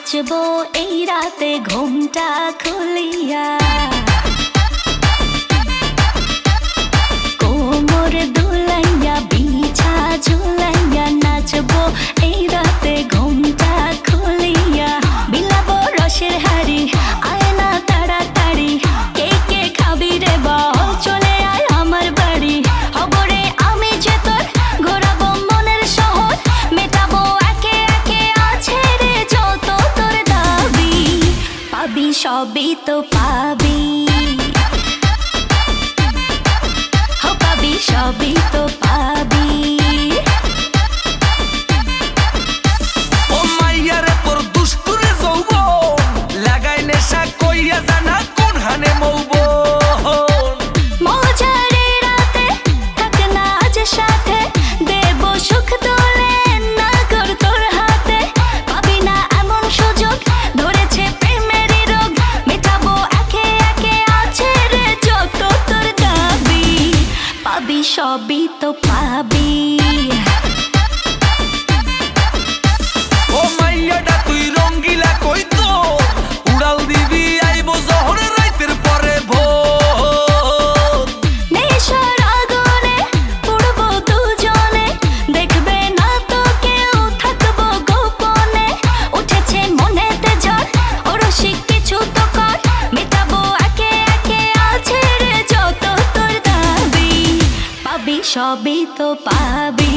নাচবো এই রাতে ঘুমটা খুলিয়া, কোমর দুলাইয়া বিছা ঝুলাইয়া নাচবো এই রাতে ঘুমটা খুলিয়া। বিলাবো রসের হাড়ি আয় না তাড়াতাড়ি, কে কে খাবি রে বল চলে আয় আমার বাড়ি। হবরে আমি যে তোর ঘোরাবো মনের শহর, মেটাবো একে একে আছে রে যত তোর দাবি। পাবি সবই তো পাবি, পাবি সবই তো পাবি। ও মাইয়ারে তোর দুষ্টুরে যৌবন, লাগাই নেশা কইয়া জানা কোন হানে মৌবন। মজারে রাতে থাক না আজ সাথে, দেব সুখ তোলে না কর তোর হাতে। পাবি না এমন সুযোগ, ধরেছে প্রেমেরই রোগ, মেটাবো একে একে আছে রে যত তোর দাবি। পাবি সবই তো পাবি। ও মাইয়াটা তুই রঙ্গিলা কই তো, উড়াল দিবি আইবো জহরে রাইতের পরে ভোর। নেশার আগুনে পুড়বো দুজনে, দেখবে না তো কেউ থাকবো গোপনে। উঠেছে মনেতে ঝড়, অরসিক কিছু তো কর, মেটাবো একে একে আছে রে যত তোর দাবি। পাবি সবই তো পাবি।